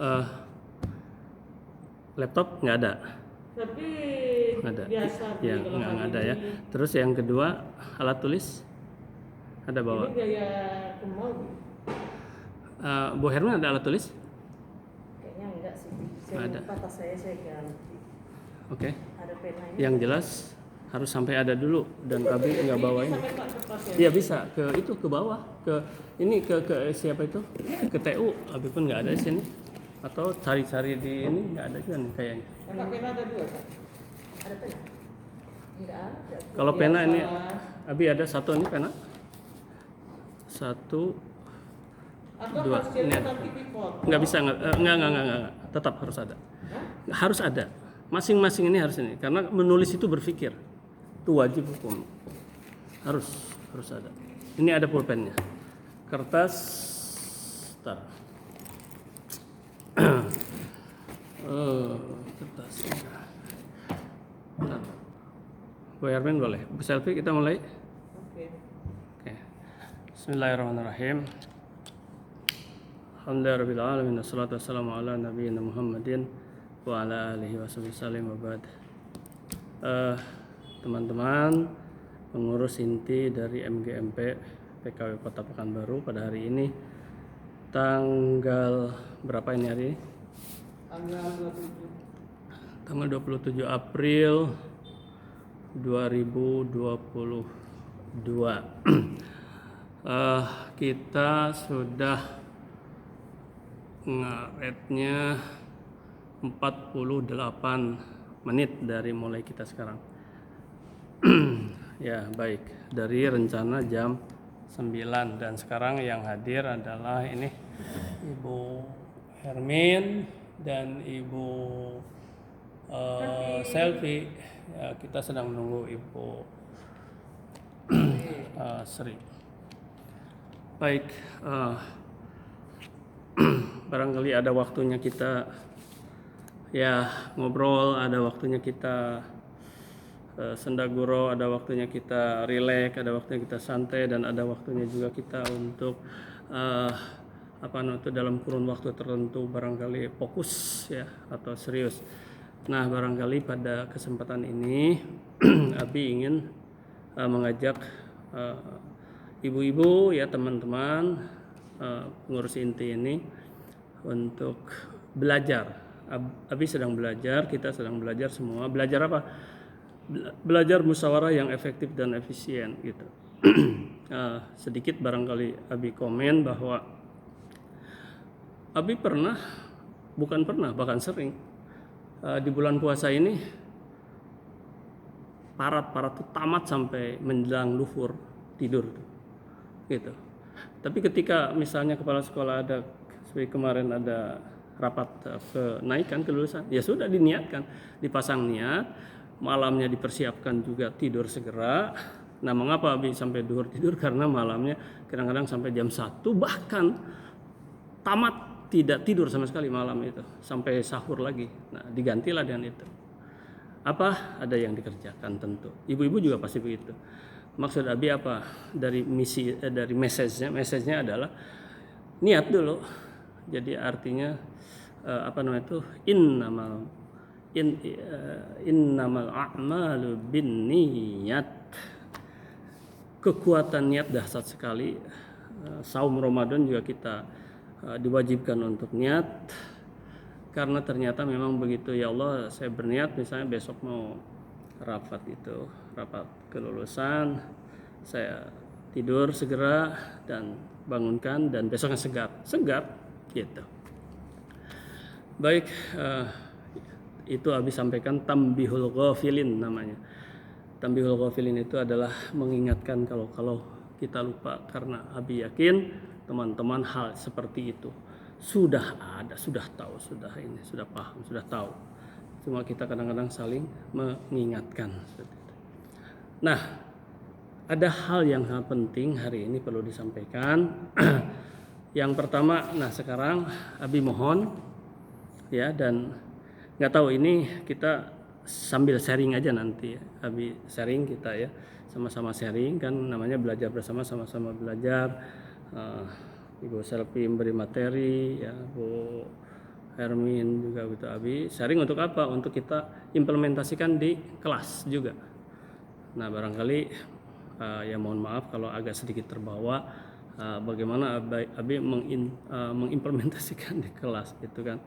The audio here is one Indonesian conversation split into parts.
Eh, laptop nggak ada. Tapi Nggak ada. biasa Ya, kalau nggak pagi ada ya. ini. Terus yang kedua, alat tulis ada bawa. Ini gaya ke mall. Bu Herman ada alat tulis? Kayaknya enggak sih. Nggak ada. Lupa tas saya ganti. Oke. Ada pena ini. Yang jelas harus sampai ada dulu dan Abi nggak bawa ini. Sampai tak kertas ya. Iya bisa ke bawah ke ini ke siapa itu ke TU. Abi pun nggak ada di sini atau cari-cari di ini nggak ada juga nih kayaknya. Kakak pena ada dua kan? Ada pena? Enggak ada. Kalau pena Biasa. ini Abi ada satu ini pena satu Atau dua hasil ini nanti dipotong. nggak bisa nggak tetap harus ada. Harus ada masing-masing ini harus ini karena menulis itu berpikir itu wajib hukum harus ada. Ini ada pulpennya kertas tar kertasnya. Nah, Bu Hermin boleh Bu Selfie kita mulai. Oke. Bismillahirrahmanirrahim. Alhamdulillahirrahmanirrahim. Wassalatu wassalamu ala nabiyina Muhammadin wa ala alihi wasallam wa ba'd. Teman-teman pengurus inti dari MGMP PKW Kota Pekanbaru pada hari ini tanggal berapa ini hari ini? Tanggal 27 April 2022. Kita sudah ngaretnya 48 menit dari mulai kita sekarang. Ya baik, dari rencana jam 9 dan sekarang yang hadir adalah ini Ibu Hermin dan Ibu Selfie. Ya, kita sedang menunggu Ibu Sri. Baik, barangkali ada waktunya kita ya ngobrol, ada waktunya kita sendaguro, ada waktunya kita rileks, ada waktunya kita santai, dan ada waktunya juga kita untuk dalam kurun waktu tertentu barangkali fokus ya atau serius. Nah barangkali pada kesempatan ini Abi ingin mengajak ibu-ibu ya teman-teman pengurus inti ini untuk belajar. Abi sedang belajar, kita sedang belajar semua. Belajar apa? Belajar musyawarah yang efektif dan efisien gitu. Sedikit barangkali Abi komen bahwa Abi bahkan sering di bulan puasa ini parat tuh tamat sampai menjelang luhur tidur gitu. Tapi ketika misalnya kepala sekolah ada seperti kemarin ada rapat kenaikan kelulusan, ya sudah diniatkan, dipasang niat, malamnya dipersiapkan juga tidur segera. Nah mengapa Abi sampai duhur tidur? Karena malamnya kadang-kadang sampai jam 1 bahkan tamat tidak tidur sama sekali malam itu sampai sahur lagi. Nah digantilah dengan itu. Apa? Ada yang dikerjakan tentu. Ibu-ibu juga pasti begitu. Maksud Abi apa? Dari misi dari message-nya adalah niat dulu. Jadi artinya innamal a'malu binniyat. Kekuatan niat dahsyat sekali. Saum Ramadan juga kita diwajibkan untuk niat karena ternyata memang begitu. Ya Allah, saya berniat misalnya besok mau rapat kelulusan, saya tidur segera dan bangunkan dan besoknya segar gitu. Baik, itu Abi sampaikan tambihul ghafilin namanya. Tambihul ghafilin itu adalah mengingatkan kalau kita lupa, karena Abi yakin teman-teman hal seperti itu sudah ada, sudah tahu, sudah paham, sudah tahu. Cuma kita kadang-kadang saling mengingatkan. Nah, ada hal yang sangat penting hari ini perlu disampaikan. Yang pertama, sekarang Abi mohon ya, dan nggak tahu ini kita sambil sharing aja nanti ya. Abi sharing kita ya, sama-sama sharing kan namanya belajar bersama, sama-sama belajar. Ibu Selfie memberi materi ya, Bu Hermin juga gitu Abi. Sharing untuk apa? Untuk kita implementasikan di kelas juga. Nah barangkali ya mohon maaf kalau agak sedikit terbawa bagaimana Abi mengimplementasikan di kelas gitu kan.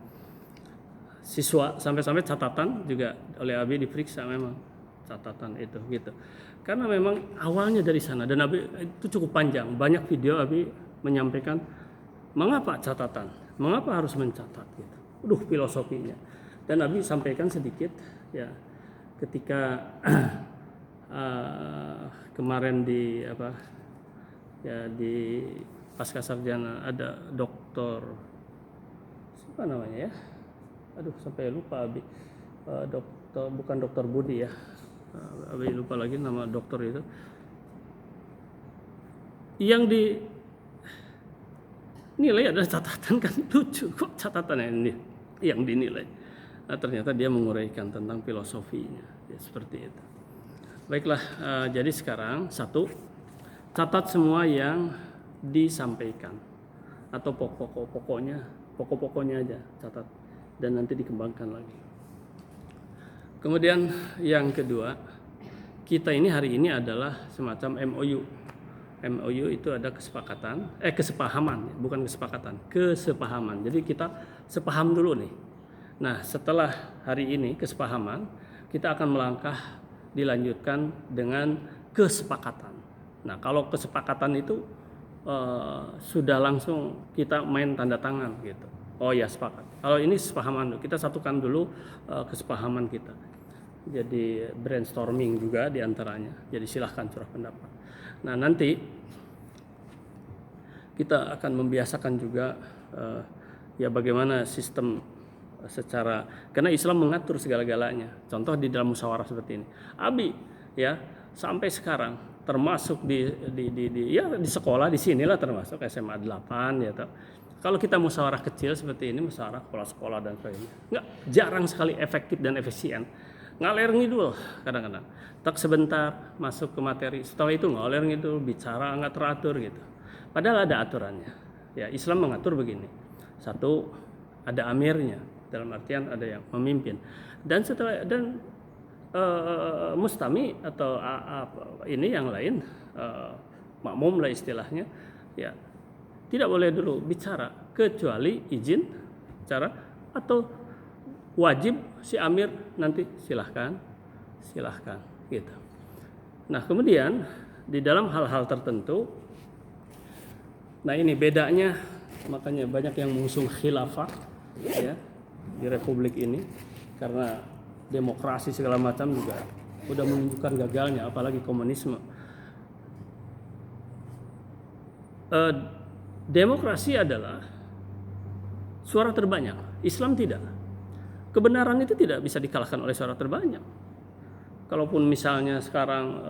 Siswa sampai-sampai catatan juga oleh Abi diperiksa memang catatan itu gitu. Karena memang awalnya dari sana dan Abi itu cukup panjang, banyak video Abi menyampaikan mengapa catatan, mengapa harus mencatat gitu. Filosofinya. Dan Abi sampaikan sedikit ya ketika kemarin di di pasca sarjana ada dokter siapa namanya ya, sampai lupa Abi, dokter bukan dokter Budi ya, Abi lupa lagi nama dokter itu yang di nilai adalah catatan kan, lucu kok catatan ini yang dinilai. Nah, ternyata dia menguraikan tentang filosofinya ya, seperti itu. Baiklah, jadi sekarang satu, catat semua yang disampaikan atau pokok-pokoknya aja catat dan nanti dikembangkan lagi. Kemudian yang kedua, kita ini hari ini adalah semacam MOU. MOU itu ada kesepahaman, bukan kesepakatan, kesepahaman. Jadi kita sepaham dulu nih. Nah, setelah hari ini kesepahaman, kita akan melangkah dilanjutkan dengan kesepakatan. Nah, kalau kesepakatan itu sudah langsung kita main tanda tangan gitu. Oh ya sepakat. Kalau ini sepahaman, kita satukan dulu kesepahaman kita. Jadi brainstorming juga diantaranya. Jadi silahkan curah pendapat. Nah nanti kita akan membiasakan juga ya bagaimana sistem secara, karena Islam mengatur segala-galanya. Contoh di dalam musyawarah seperti ini. Abi ya sampai sekarang termasuk di sekolah di sinilah termasuk SMA 8 ya. Kalau kita musyawarah kecil seperti ini, musyawarah kepala sekolah dan sebagainya, jarang sekali efektif dan efisien. Ngaler ngidul kadang-kadang. Tak sebentar masuk ke materi, setelah itu ngaler ngidul, bicara nggak teratur gitu. Padahal ada aturannya. Ya Islam mengatur begini. Satu, ada amirnya, dalam artian ada yang memimpin. Dan setelah mustami atau ini yang lain, makmum lah istilahnya, ya tidak boleh dulu bicara kecuali izin cara atau wajib si amir nanti silahkan gitu. Nah kemudian di dalam hal-hal tertentu, nah ini bedanya, makanya banyak yang mengusung khilafah ya di republik ini karena demokrasi segala macam juga udah menunjukkan gagalnya, apalagi komunisme. Demokrasi adalah suara terbanyak, Islam tidak. Kebenaran itu tidak bisa dikalahkan oleh suara terbanyak. Kalaupun misalnya sekarang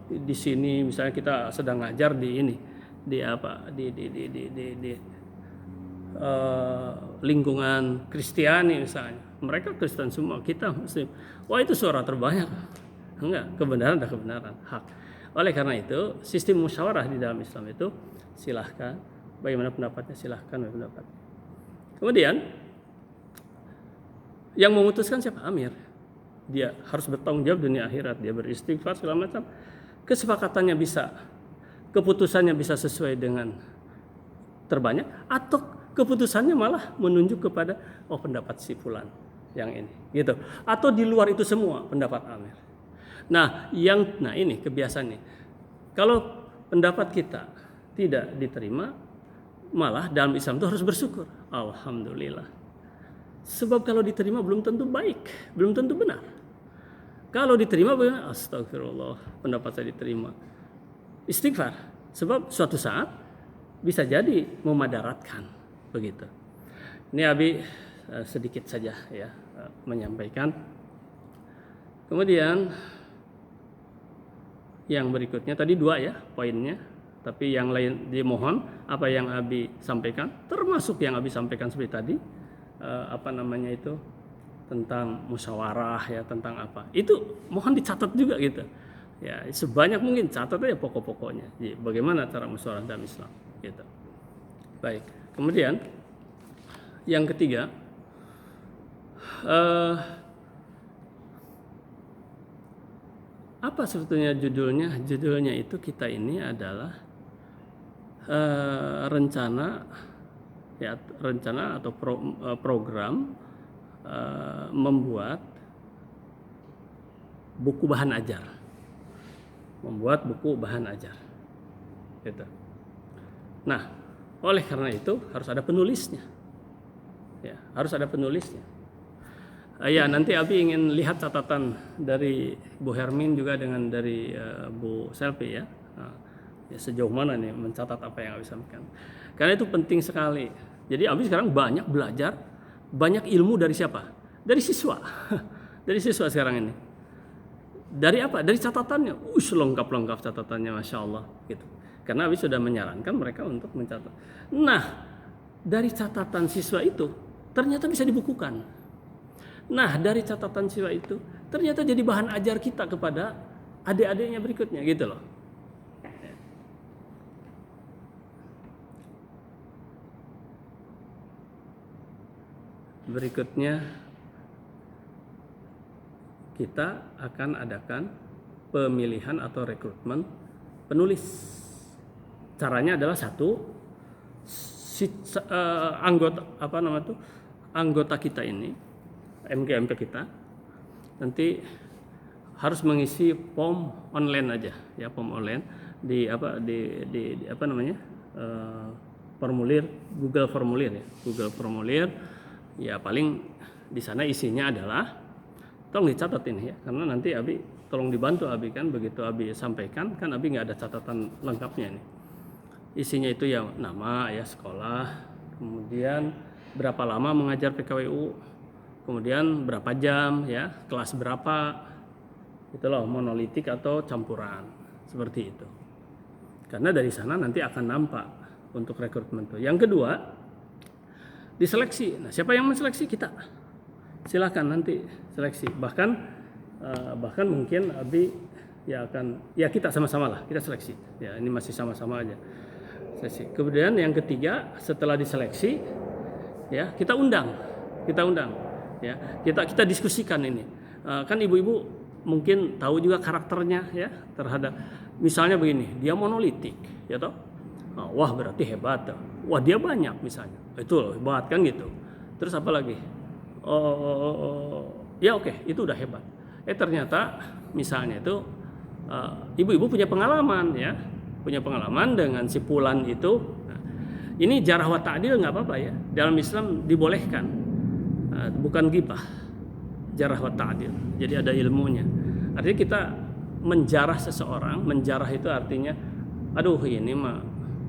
di sini misalnya kita sedang ngajar di lingkungan Kristiani misalnya, mereka Kristen semua, kita Muslim. Wah itu suara terbanyak. Enggak, kebenaran adalah kebenaran, hak. Oleh karena itu sistem musyawarah di dalam Islam itu silahkan, bagaimana pendapatnya silahkan pendapat. Kemudian yang memutuskan siapa? Amir. Dia harus bertanggung jawab dunia akhirat, dia beristighfar segala macam. Kesepakatannya bisa, keputusannya bisa sesuai dengan terbanyak, atau keputusannya malah menunjuk kepada pendapat si fulan yang ini, gitu. Atau di luar itu semua pendapat Amir. Nah ini kebiasaannya. Kalau pendapat kita tidak diterima, malah dalam Islam itu harus bersyukur. Alhamdulillah. Sebab kalau diterima belum tentu baik, belum tentu benar. Kalau diterima bagaimana? Astagfirullah, pendapat saya diterima. Istighfar, sebab suatu saat bisa jadi memadaratkan, begitu. Ini Abi sedikit saja ya menyampaikan. Kemudian yang berikutnya tadi 2 ya poinnya, tapi yang lain dimohon apa yang Abi sampaikan, termasuk yang Abi sampaikan seperti tadi. Tentang musyawarah ya, tentang apa itu mohon dicatat juga gitu ya, sebanyak mungkin catat aja pokok-pokoknya. Jadi, bagaimana cara musyawarah dalam Islam gitu. Baik, kemudian yang ketiga, eh, apa sebetulnya judulnya? Judulnya itu kita ini adalah rencana atau program membuat buku bahan ajar, gitu. Nah, oleh karena itu harus ada penulisnya, ya, ya, nanti Abi ingin lihat catatan dari Bu Hermin juga dengan dari Bu Selvi ya. Ya, sejauh mana nih mencatat apa yang Abi sampaikan. Karena itu penting sekali. Jadi Abi sekarang banyak belajar, banyak ilmu dari siapa? Dari siswa. Dari siswa sekarang ini. Dari apa? Dari catatannya. Lengkap catatannya, Masya Allah. Gitu. Karena Abi sudah menyarankan mereka untuk mencatat. Nah, dari catatan siswa itu ternyata bisa dibukukan. Nah, dari catatan siswa itu ternyata jadi bahan ajar kita kepada adik-adiknya berikutnya, gitu loh. Berikutnya kita akan adakan pemilihan atau rekrutmen penulis. Caranya adalah anggota kita ini, MGMP kita nanti harus mengisi form online aja, ya, form online di formulir Google Formulir. Ya, paling di sana isinya adalah, tolong dicatat ini ya, karena nanti Abi tolong dibantu Abi kan, begitu Abi sampaikan kan Abi nggak ada catatan lengkapnya nih. Isinya itu ya nama, ya, sekolah, kemudian berapa lama mengajar PKWU, kemudian berapa jam, ya, kelas berapa, itu loh, monolitik atau campuran, seperti itu. Karena dari sana nanti akan nampak untuk rekrutmen itu. Yang kedua, diseleksi. Nah, siapa yang menseleksi? Kita. Silakan nanti seleksi. Bahkan mungkin Abi kita sama-sama lah, kita seleksi. Ya, ini masih sama-sama aja. Seleksi. Kemudian yang ketiga, setelah diseleksi, ya, kita undang. Ya, kita diskusikan ini. Kan ibu-ibu mungkin tahu juga karakternya, ya, terhadap misalnya begini, dia monolitik, ya toh. Wah, berarti hebat. Wah, dia banyak misalnya. Itu loh, hebat kan gitu. Terus apa lagi? Ya oke, itu udah hebat. Ternyata misalnya itu ibu-ibu punya pengalaman, ya. Punya pengalaman dengan si Fulan itu. Nah, ini jarah wa ta'dil nggak apa-apa ya. Dalam Islam dibolehkan. Bukan ghibah. Jarah wa ta'dil. Jadi ada ilmunya. Artinya kita menjarah seseorang, menjarah itu artinya aduh ini mah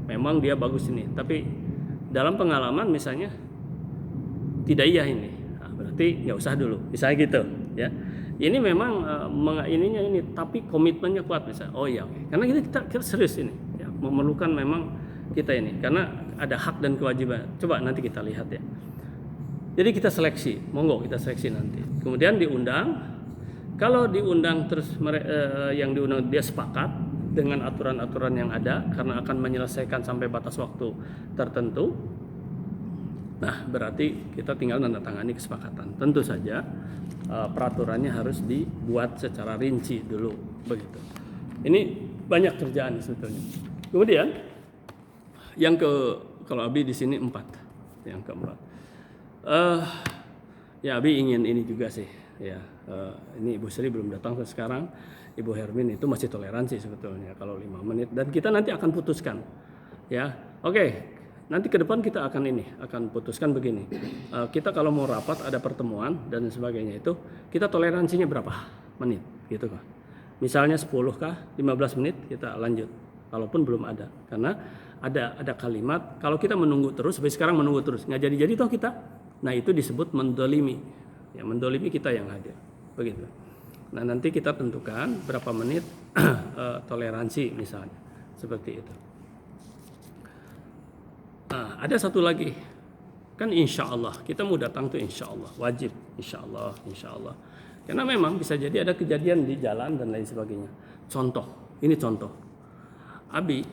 memang dia bagus ini, tapi dalam pengalaman misalnya tidak iya ini, nah, berarti nggak usah dulu, misalnya gitu, ya. Ini memang ininya ini, tapi komitmennya kuat misalnya. Oh iya, okay. Karena kita serius ini, ya, memerlukan memang kita ini, karena ada hak dan kewajiban. Coba nanti kita lihat ya. Jadi kita seleksi, monggo kita seleksi nanti. Kemudian diundang. Kalau diundang terus yang diundang dia sepakat dengan aturan-aturan yang ada karena akan menyelesaikan sampai batas waktu tertentu. Nah, berarti kita tinggal menandatangani kesepakatan. Tentu saja peraturannya harus dibuat secara rinci dulu, begitu. Ini banyak kerjaan sebetulnya. Kemudian kalau Abi di sini 4, yang keempat. Ya, Abi ingin ini juga sih, ya. Ini Ibu Sri belum datang sekarang. Ibu Hermin itu masih toleransi sebetulnya kalau 5 menit, dan kita nanti akan putuskan, ya. Oke, nanti ke depan kita akan putuskan begini. Kita kalau mau rapat ada pertemuan dan sebagainya itu kita toleransinya berapa menit, gitu kan. Misalnya 10 kah, 15 menit kita lanjut. Kalaupun belum ada, karena ada kalimat kalau kita menunggu terus, sampai sekarang menunggu terus nggak jadi toh kita. Nah, itu disebut mendolimi, ya, mendolimi kita yang hadir, begitu. Nah, nanti kita tentukan berapa menit toleransi misalnya, seperti itu. Nah, ada satu lagi, kan insya Allah kita mau datang tuh insya Allah, wajib insya Allah. Karena memang bisa jadi ada kejadian di jalan dan lain sebagainya. Contoh, ini contoh. Abi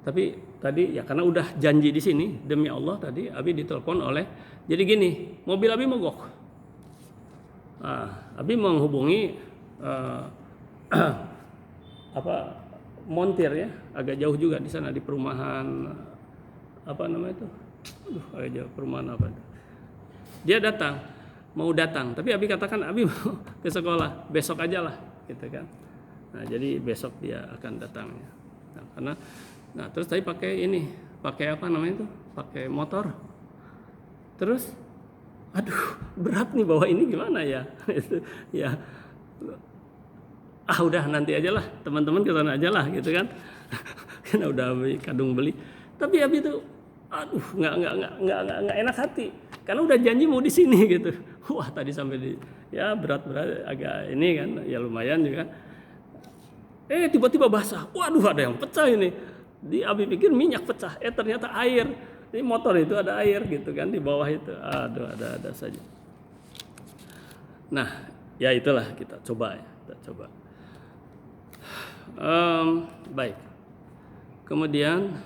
Tapi tadi ya karena udah janji di sini, demi Allah tadi Abi ditelepon oleh, jadi gini, mobil Abi mogok. Abi menghubungi montir ya, agak jauh juga di sana di perumahan apa namanya itu, agak jauh perumahan apa itu. Dia mau datang, tapi Abi katakan Abi mau ke sekolah, besok aja lah, gitu kan. Nah jadi besok dia akan datangnya. Nah terus tadi pakai apa namanya itu, pakai motor. Terus, aduh berat nih bawa ini gimana ya, ya. Udah nanti aja lah, teman-teman ke sana aja lah gitu kan. Karena udah kadung beli. Tapi Abi itu nggak enak hati. Karena udah janji mau di sini gitu. Wah, tadi sampai ya berat agak ini kan, ya lumayan juga. Tiba-tiba basah. Waduh, ada yang pecah ini. Abi pikir minyak pecah. Ternyata air. Ini motor itu ada air gitu kan di bawah itu. Aduh, ada saja. Nah, ya itulah kita coba. Baik. Kemudian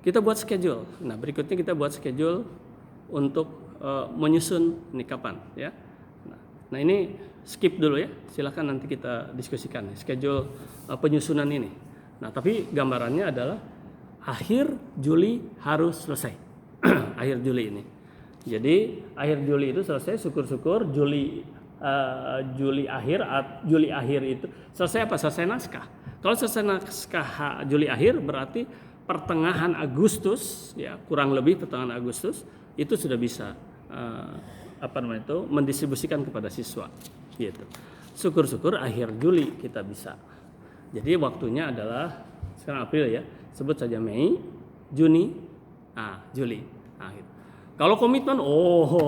kita buat schedule. Nah, berikutnya kita buat schedule untuk menyusun ini kapan ya. Nah, ini skip dulu ya. Silakan nanti kita diskusikan schedule penyusunan ini. Nah, tapi gambarannya adalah akhir Juli harus selesai. Akhir Juli ini. Jadi, akhir Juli itu selesai, syukur-syukur Juli akhir itu selesai apa? Selesai naskah. Kalau selesai naskah Juli akhir berarti pertengahan Agustus ya, kurang lebih pertengahan Agustus itu sudah bisa mendistribusikan kepada siswa gitu. Syukur-syukur akhir Juli kita bisa. Jadi waktunya adalah sekarang April ya, sebut saja Mei, Juni, Juli. Gitu. Kalau komitmen,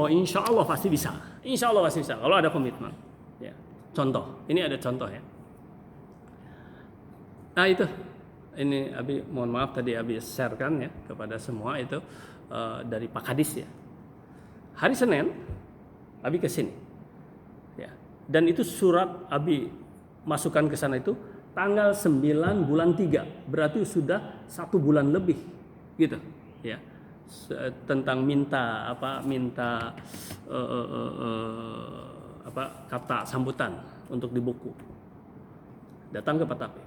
insya Allah pasti bisa. Insya Allah pasti bisa. Kalau ada komitmen. Ya. Contoh, ini ada contoh ya. Nah itu, ini Abi mohon maaf tadi Abi sharekan ya kepada semua itu dari Pak Kadis ya. Hari Senin Abi ke sini. Ya. Dan itu surat Abi masukkan ke sana itu tanggal 9 bulan 3. Berarti sudah 1 bulan lebih. Gitu, ya. Tentang minta kata sambutan untuk di buku. Datang ke Pak Tapir.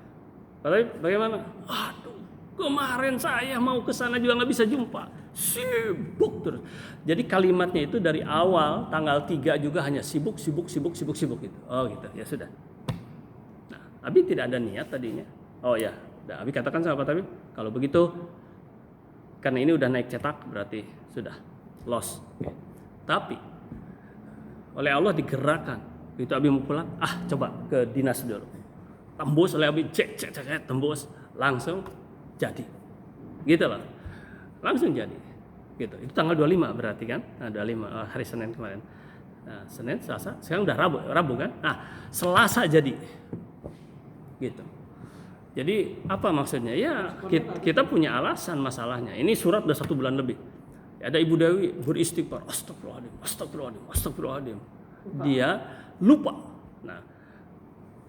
Pak Tapir bagaimana? Aduh, kemarin saya mau ke sana juga nggak bisa jumpa, sibuk terus. Jadi kalimatnya itu dari awal tanggal 3 juga hanya sibuk gitu. Oh gitu, ya sudah. Nah, Abi tidak ada niat tadinya. Oh ya, Abi katakan sama Pak Tapir, kalau begitu karena ini udah naik cetak berarti sudah loss. Tapi oleh Allah digerakkan. Begitu Abi mau pulang, coba ke dinas dulu. Tembus oleh Abi, cek, tembus, langsung jadi. Gitu loh. Langsung jadi. Gitu. Itu tanggal 25 berarti kan? Nah, 25 hari Senin kemarin. Nah, Senin, Selasa, sekarang udah Rabu kan? Nah, Selasa jadi. Gitu. Jadi apa maksudnya? Ya kita punya alasan masalahnya. Ini surat udah 1 bulan lebih. Ada Ibu Dewi beristighfar, astagfirullahaladzim. Dia lupa. Nah,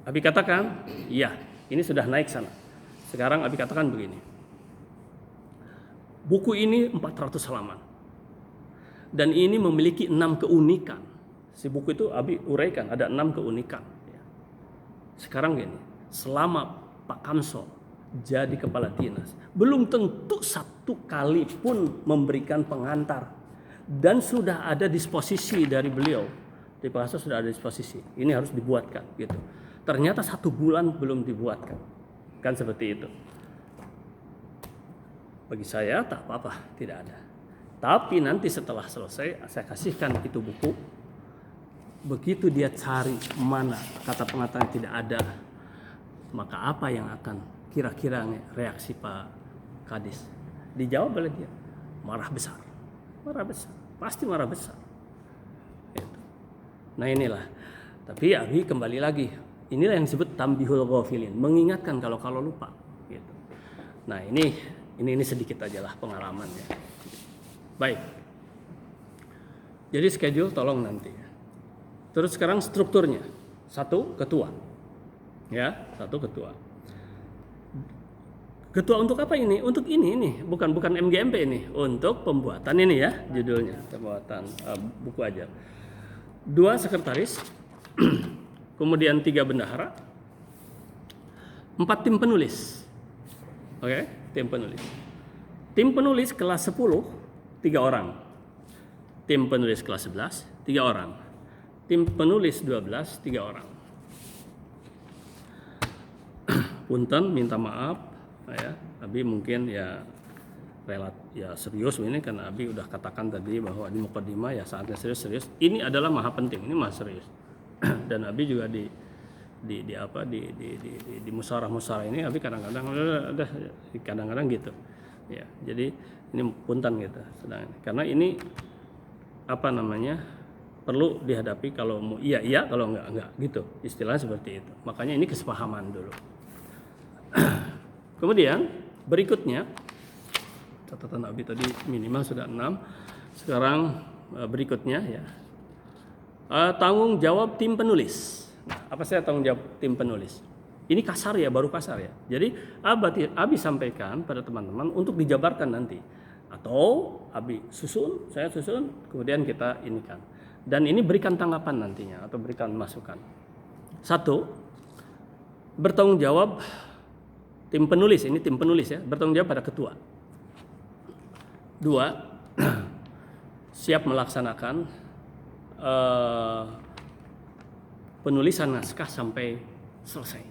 Abi katakan, iya, ini sudah naik sana. Sekarang Abi katakan begini. Buku ini 400 halaman. Dan ini memiliki 6 keunikan. Si buku itu Abi uraikan, ada 6 keunikan. Sekarang gini, selama Pak Kamso jadi kepala dinas, belum tentu 1 kali pun memberikan pengantar. Dan sudah ada disposisi dari beliau. Di Pak Kamso sudah ada disposisi. Ini harus dibuatkan gitu. Ternyata 1 bulan belum dibuatkan. Kan seperti itu. Bagi saya tak apa-apa, tidak ada. Tapi nanti setelah selesai saya kasihkan itu buku. Begitu dia cari mana kata pengantar yang tidak ada, maka apa yang akan kira-kira reaksi Pak Kadis? Dijawab oleh dia, marah besar, pasti marah besar. Gitu. Nah inilah. Tapi Abi kembali lagi, inilah yang disebut tambihul ghafilin, mengingatkan kalau lupa. Gitu. Nah ini sedikit aja lah pengalamannya. Baik. Jadi schedule tolong nanti. Terus sekarang strukturnya, 1 ketua. Ya, 1 ketua. Ketua untuk apa ini? Untuk ini, bukan MGMP ini, untuk pembuatan ini ya judulnya, pembuatan buku ajar. 2 sekretaris, kemudian 3 bendahara, 4 tim penulis. Oke, tim penulis. Tim penulis kelas 10, 3 orang. Tim penulis kelas 11, 3 orang. Tim penulis 12, 3 orang. Punten, minta maaf ya, Abi mungkin ya serius ini karena Abi udah katakan tadi bahwa di mukadimah ya saatnya serius. Ini adalah maha penting, ini maha serius. Dan Abi juga di musyawarah ini Abi kadang-kadang gitu. Ya, jadi ini punten gitu sedang. Karena ini apa namanya? Perlu dihadapi, kalau mau iya, kalau enggak gitu. Istilahnya seperti itu. Makanya ini kesepahaman dulu. Kemudian berikutnya catatan Abi tadi minimal sudah 6. Sekarang berikutnya ya tanggung jawab tim penulis. Nah, apa saya tanggung jawab tim penulis? Ini kasar ya, baru kasar ya. Jadi Abi sampaikan pada teman-teman untuk dijabarkan nanti, atau Abi saya susun, kemudian kita inikan. Dan ini berikan tanggapan nantinya atau berikan masukan. 1, bertanggung jawab tim penulis, ini tim penulis ya, bertanggung jawab pada ketua. 2, siap melaksanakan penulisan naskah sampai selesai.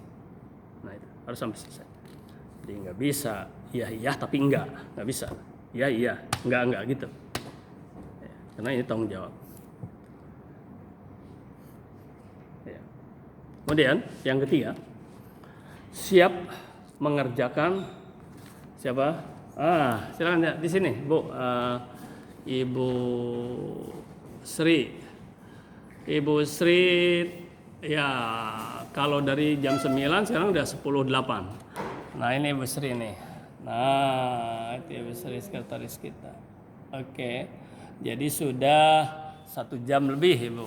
Nah itu harus sampai selesai. Jadi nggak bisa iya tapi nggak bisa. Iya enggak gitu. Ya, karena ini tanggung jawab. Ya. Kemudian yang ketiga, siap mengerjakan siapa? Silakan ya, di sini, Bu. Ibu Sri. Ibu Sri ya, kalau dari jam 9 sekarang udah 10.08. Nah, ini Ibu Sri nih. Nah, itu Ibu Sri sekretaris kita. Oke. Jadi sudah 1 jam lebih, Ibu.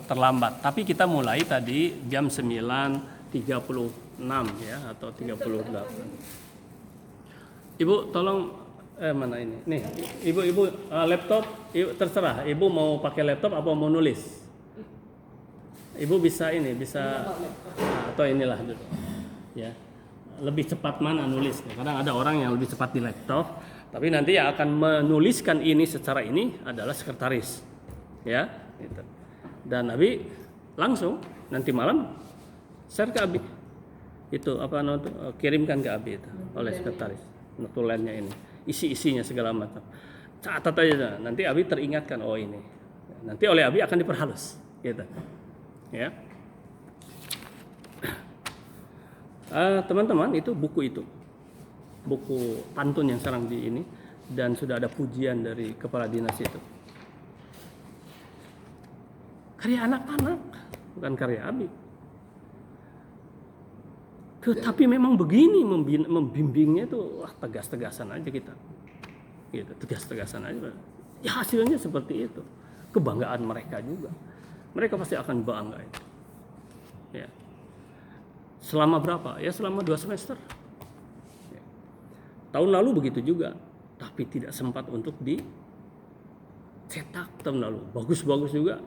Terlambat. Tapi kita mulai tadi jam 9.36 ya, atau 38. Ibu tolong mana ini? Nih, Ibu laptop, Ibu terserah. Ibu mau pakai laptop apa mau nulis? Ibu bisa atau inilah dulu. Ya. Lebih cepat mana nulis? Kadang ada orang yang lebih cepat di laptop, tapi nanti yang akan menuliskan ini secara ini adalah sekretaris. Ya, gitu. Dan Abi langsung nanti malam share ke Abi. Itu kirimkan ke Abi itu oleh sekretaris. Notulennya ini, isi-isinya segala macam. Catat aja, nanti Abi teringatkan, oh ini. Nanti oleh Abi akan diperhalus, gitu. Ya. Teman-teman, itu buku pantun yang sekarang di ini, dan sudah ada pujian dari kepala dinas itu. Karya anak-anak, bukan karya Abi. Tapi memang begini membimbingnya itu tegas-tegasan aja kita, gitu, tegas-tegasan aja. Ya hasilnya seperti itu, kebanggaan mereka juga. Mereka pasti akan bangga itu. Ya. Selama berapa? Ya selama 2 semester. Ya. Tahun lalu begitu juga, tapi tidak sempat untuk dicetak tahun lalu. Bagus-bagus juga.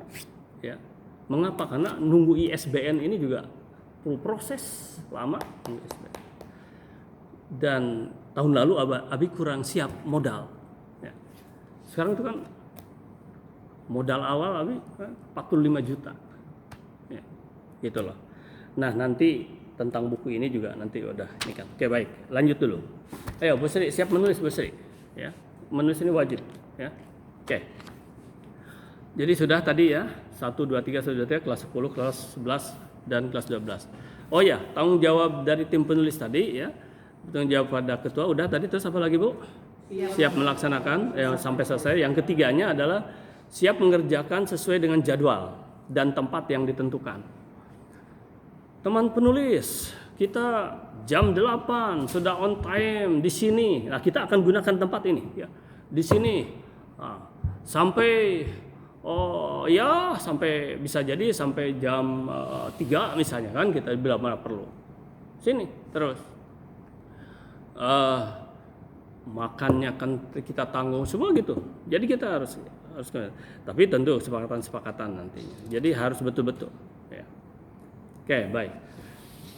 Ya. Mengapa? Karena nunggu ISBN ini juga perlu proses lama. Dan tahun lalu Abi kurang siap modal. Ya. Sekarang itu kan modal awal Abi 45 juta. Ya. Gitu loh. Nah nanti tentang buku ini juga nanti udah ini kan. Oke baik, lanjut dulu. Ayo Bu Sri, siap menulis Bu Sri. Ya. Menulis ini wajib. Ya. Oke. Jadi sudah tadi ya 1, 2, 3, kelas 10, kelas 11 dan kelas 12. Oh ya, tanggung jawab dari tim penulis tadi ya. Tanggung jawab pada ketua udah tadi, terus apa lagi Bu? Siap melaksanakan sampai selesai. Yang ketiganya adalah siap mengerjakan sesuai dengan jadwal dan tempat yang ditentukan. Teman penulis, kita jam 8 sudah on time di sini. Nah, kita akan gunakan tempat ini ya. Di sini. Sampai sampai bisa jadi sampai jam 3 misalnya kan, kita bila mana perlu. Sini terus. eh, makannya kan kita tanggung semua gitu. Jadi kita harus tapi tentu kesepakatan nantinya. Jadi harus betul-betul. Ya. Oke, baik.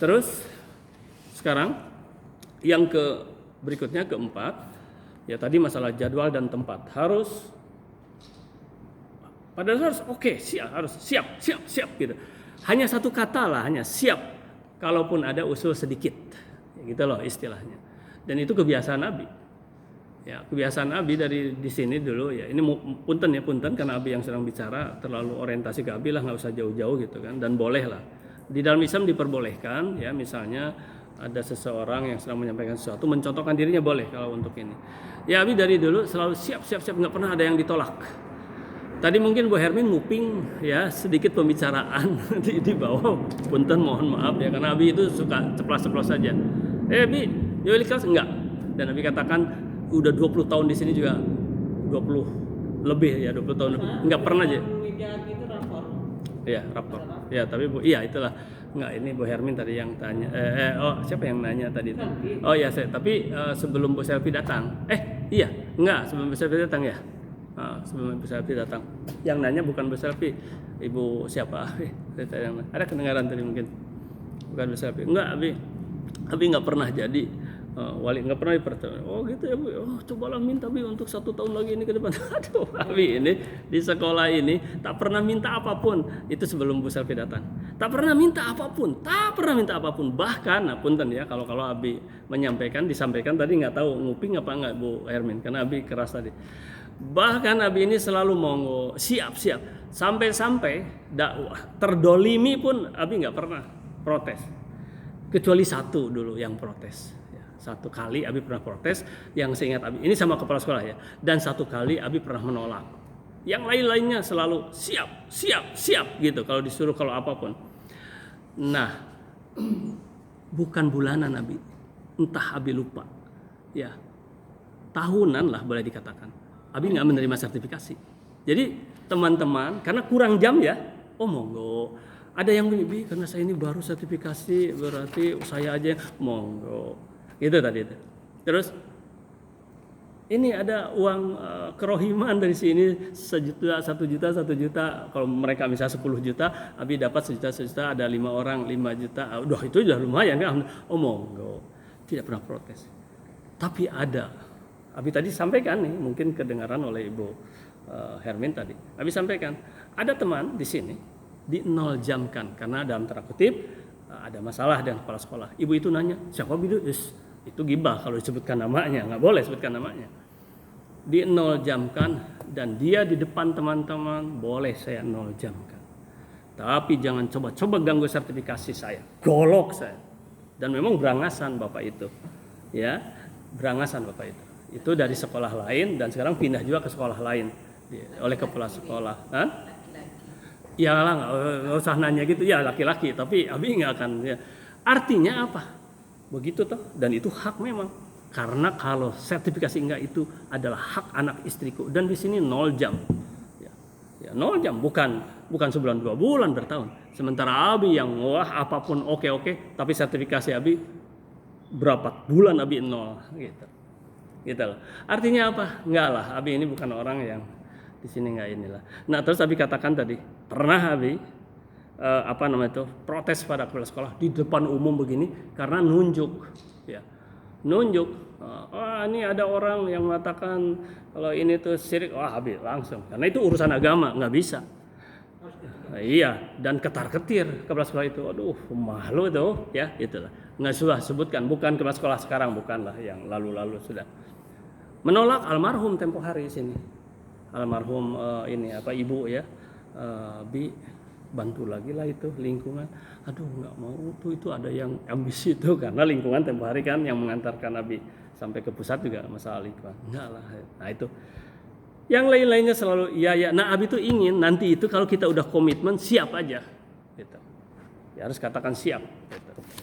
Terus sekarang yang berikutnya keempat, ya tadi masalah jadwal dan tempat harus pada harus siap gitu. Hanya satu kata lah, hanya siap. Kalaupun ada usul sedikit, ya gitu loh istilahnya. Dan itu kebiasaan Nabi. Ya, kebiasaan Abi dari di sini dulu ya. Ini punten karena Abi yang sedang bicara terlalu orientasi ke Abi lah, nggak usah jauh-jauh gitu kan. Dan boleh lah. Di dalam Islam diperbolehkan ya, misalnya ada seseorang yang sedang menyampaikan sesuatu mencontohkan dirinya boleh kalau untuk ini. Ya Abi dari dulu selalu siap, nggak pernah ada yang ditolak. Tadi mungkin Bu Hermin nguping ya sedikit pembicaraan di bawah. Punten mohon maaf ya karena Abi itu suka ceplas-ceplos saja. Abi, yuk kelas enggak? Dan Abi katakan udah 20 tahun di sini juga 20 lebih ya 20 tahun lebih. Enggak pernah aja. Itu rapor. Iya, rapor. Ya, tapi iya itulah. Enggak, ini Bu Hermin tadi yang tanya. Siapa yang nanya tadi itu? Oh iya, tapi sebelum Bu Selvi datang. Iya, enggak, sebelum Bu Selvi datang ya. Sebelum Bu Selvi datang. Yang nanya bukan Bu Selvi, Ibu siapa? Ada kedengaran tadi mungkin. Bukan Bu Selvi. Enggak, Abi enggak pernah jadi wali, nggak pernah dipercaya. Oh gitu ya Bu. Oh cobalah minta Bi untuk 1 tahun lagi ini ke depan. Aduh Abi ini di sekolah ini tak pernah minta apapun. Itu sebelum Bu Selvi datang. Tak pernah minta apapun. Bahkan, punten ya kalau Abi disampaikan tadi nggak tahu nguping apa nggak Bu Hermin karena Abi keras tadi. Bahkan Abi ini selalu monggo siap. Sampai dakwah terdolimi pun Abi nggak pernah protes. Kecuali satu dulu yang protes. Satu kali Abi pernah protes, yang seingat Abi ini sama kepala sekolah ya. Dan satu kali Abi pernah menolak. Yang lain-lainnya selalu siap gitu kalau disuruh kalau apapun. Nah, bukan bulanan Abi. Entah Abi lupa. Ya. Tahunan lah boleh dikatakan. Abi nggak menerima sertifikasi. Jadi teman-teman karena kurang jam ya. Oh monggo. Ada yang Bi karena saya ini baru sertifikasi berarti saya aja monggo. Itu tadi itu. Terus ini ada uang kerohiman dari sini 1 juta. Kalau mereka misalnya 10 juta, Abi dapat 1 juta, ada 5 orang 5 juta. Udah itu udah lumayan kan. Oh monggo. Tidak pernah protes. Tapi ada. Abi tadi sampaikan nih, mungkin kedengaran oleh Ibu Hermin tadi. Abi sampaikan, ada teman di sini di 0 jamkan karena dalam tanda kutip ada masalah dengan kepala sekolah. Ibu itu nanya, siapa Bidu? Itu gibah kalau disebutkan namanya, nggak boleh sebutkan namanya. Di 0 jamkan dan dia di depan teman-teman, boleh saya 0 jamkan. Tapi jangan coba-coba ganggu sertifikasi saya, golok saya. Dan memang berangasan Bapak itu, ya berangasan Bapak itu. Itu dari sekolah lain dan sekarang pindah juga ke sekolah lain oleh kepala sekolah. Ya lah nggak usah nanya gitu ya laki-laki, tapi Abi nggak akan ya. Artinya apa? Begitu toh, dan itu hak memang. Karena kalau sertifikasi enggak itu adalah hak anak istriku dan di sini 0 jam. Ya 0 jam bukan sebulan 2 bulan bertahun. Sementara Abi yang wah apapun oke, tapi sertifikasi Abi berapa bulan Abi 0 gitu. Gitu loh. Artinya apa? Enggak lah, Abi ini bukan orang yang di sini enggak inilah. Nah, terus Abi katakan tadi, pernah Abi protes pada kepala sekolah di depan umum begini karena nunjuk ini ada orang yang mengatakan kalau ini tuh syirik, Habis langsung karena itu urusan agama nggak bisa. Iya, dan ketar-ketir kepala sekolah itu, aduh malu tuh ya itulah, nggak sudah sebutkan, bukan kepala sekolah sekarang, bukanlah yang lalu-lalu sudah menolak almarhum tempo hari sini, almarhum ibu ya, Bi bantu lagi lah itu lingkungan. Aduh nggak mau tuh, itu ada yang ambisi itu karena lingkungan tempo hari kan yang mengantarkan Abi sampai ke pusat juga masalah lingkungan. Enggak lah. Nah itu yang lain-lainnya selalu iya. Nah Abi tuh ingin nanti itu kalau kita udah komitmen siap aja gitu. Ya harus katakan siap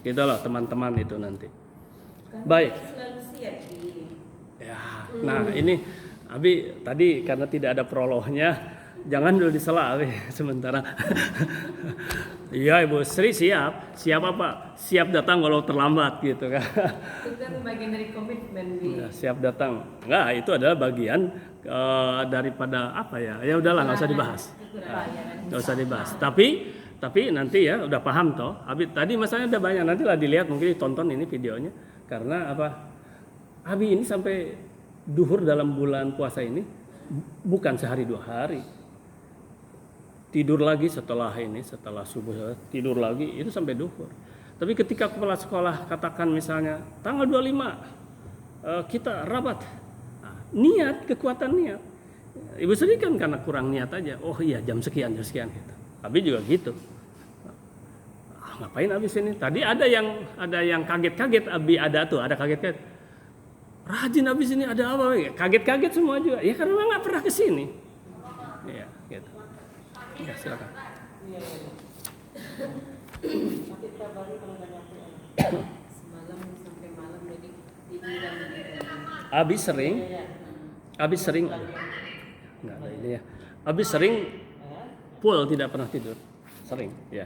gitu loh teman-teman itu nanti. Baik selalu siap ya. Nah ini Abi tadi karena tidak ada prolognya Jangan dulu disela sementara. Iya Ibu Sri siap apa? Siap datang walau terlambat gitu kan. Itu kan bagian dari komitmen di Ya, siap datang. Enggak, itu adalah bagian daripada apa ya? Ya udahlah nggak usah dibahas. Nggak usah dibahas. Tapi nanti ya udah paham toh. Abi tadi masalahnya udah banyak. Nanti lah dilihat mungkin ditonton ini videonya. Karena apa? Abi ini sampai duhur dalam bulan puasa ini bukan sehari 2 hari. Tidur lagi setelah subuh tidur lagi itu sampai duhur. Tapi ketika kepala sekolah katakan misalnya tanggal 25 kita rapat, nah, niat, kekuatan niat. Ibu Sri kan karena kurang niat aja. Oh iya jam sekian gitu. Abi juga gitu. Ngapain Abi sini? Tadi ada yang kaget-kaget. Abi ada kaget-kaget. Rajin Abi sini ada apa? Kaget-kaget semua juga. Ya karena memang nggak pernah kesini. Iya gitu. Ya silakan. semalam sampai malam jadi tiduran gitu. Abi sering nggak ada ini ya. Abi sering full tidak pernah tidur. Sering ya.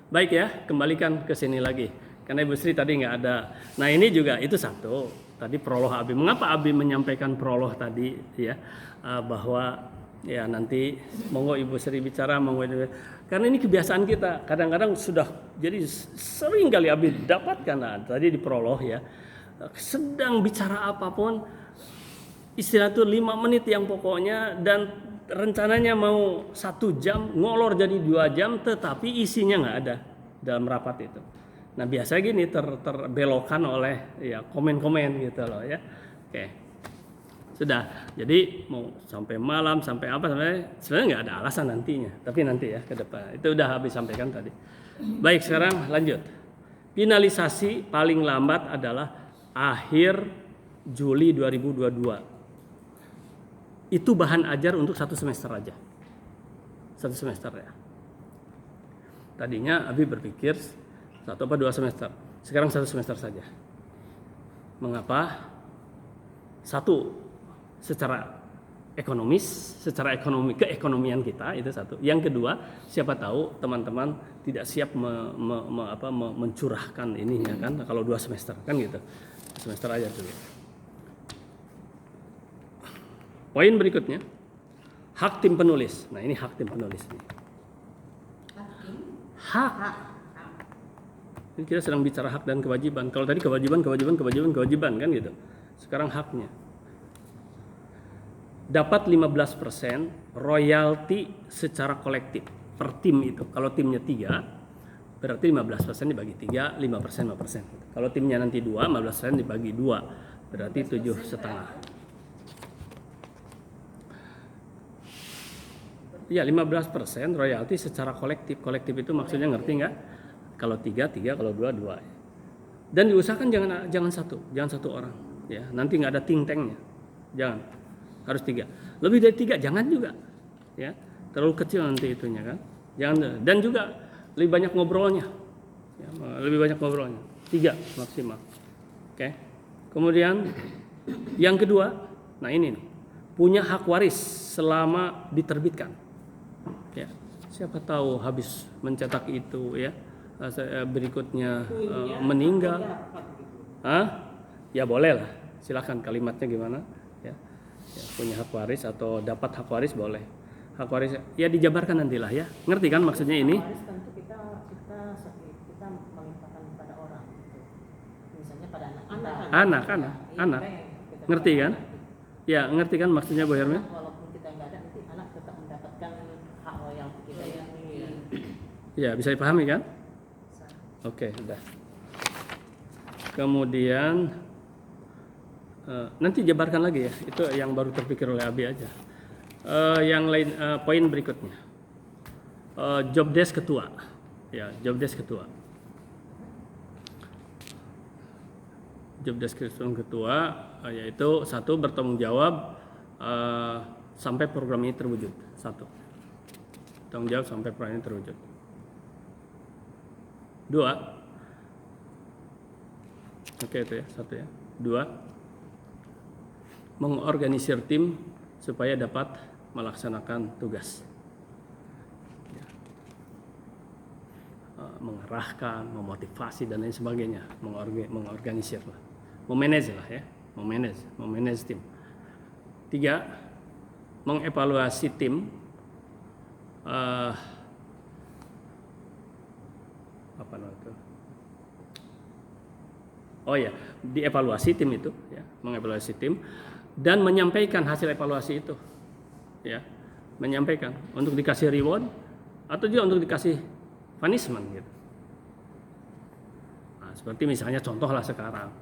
Baik ya, kembalikan ke sini lagi. Karena Ibu Sri tadi nggak ada. Nah ini juga itu satu. Tadi prolog Abi. Mengapa Abi menyampaikan prolog tadi ya? Bahwa ya nanti monggo Ibu Sri bicara, karena ini kebiasaan kita. Kadang-kadang sudah jadi sering kali Abi dapatkan tadi di prolog ya. Sedang bicara apapun istilah itu 5 menit yang pokoknya dan rencananya mau 1 jam ngolor jadi 2 jam tetapi isinya nggak ada dalam rapat itu. Nah biasanya gini terbelokkan oleh ya komen-komen gitu loh ya. Oke. Sudah, jadi mau sampai malam sampai apa sebenarnya nggak ada alasan nantinya, tapi nanti ya ke depan. Itu udah habis sampaikan tadi. Baik, sekarang lanjut. Finalisasi paling lambat adalah akhir Juli 2022. Itu bahan ajar untuk 1 semester aja. 1 semester ya. Tadinya Abi berpikir 1 apa 2 semester. Sekarang 1 semester saja. Mengapa? 1. Secara keekonomian kita itu 1. Yang kedua, siapa tahu teman-teman tidak siap mencurahkan ini ya kan kalau 2 semester kan gitu. Semester aja dulu. Poin berikutnya, hak tim penulis. Nah, ini hak tim penulis nih. Hak. Ini kita sedang bicara hak dan kewajiban. Kalau tadi kewajiban kan gitu. Sekarang haknya. Dapat 15% royalti secara kolektif per tim itu. Kalau timnya 3, berarti 15% dibagi 3, 5%. Kalau timnya nanti 2, 15% dibagi 2, berarti 7,5. Ya 15% royalti secara kolektif. Kolektif itu maksudnya ngerti nggak? Kalau 3, kalau 2, 2. Dan diusahakan jangan satu orang. Ya nanti nggak ada think tanknya. Jangan. Harus 3. Lebih dari 3 jangan juga. Ya, terlalu kecil nanti itunya kan. Jangan, dan juga lebih banyak ngobrolnya. Ya, lebih banyak ngobrolnya. 3 maksimal. Oke. Kemudian yang kedua, nah ini nih, punya hak waris selama diterbitkan. Ya, siapa tahu habis mencetak itu ya, berikutnya meninggal. Ya boleh lah. Silakan kalimatnya gimana? Ya, punya hak waris atau dapat hak waris boleh. Hak waris ya dijabarkan nantilah ya. Ngerti kan maksudnya ini? Hak waris tentu kita melimpahkan kepada orang gitu. Misalnya pada anak. Anak. Ngerti kan? Ya, ngerti kan maksudnya Bu Hermia? Walaupun kita nggak ada nanti anak tetap mendapatkan hak royalti kita ya. Ya, bisa dipahami kan? Oke, udah. Kemudian nanti jabarkan lagi ya, itu yang baru terpikir oleh Abi aja. Yang lain, poin berikutnya, job desk ketua, ya job desk ketua. Job desk ketua yaitu 1 bertanggung jawab sampai program ini terwujud. 1, tanggung jawab sampai program ini terwujud. 2, oke itu ya 1 ya. 2, mengorganisir tim supaya dapat melaksanakan tugas. Mengarahkan, memotivasi dan lain sebagainya, mengorganisir lah, memanage lah ya, memanage tim. 3, mengevaluasi tim, apa namanya itu? Oh ya, dievaluasi tim itu, ya, mengevaluasi tim dan menyampaikan hasil evaluasi itu, ya, menyampaikan untuk dikasih reward atau juga untuk dikasih punishment gitu. Nah, seperti misalnya contoh lah sekarang,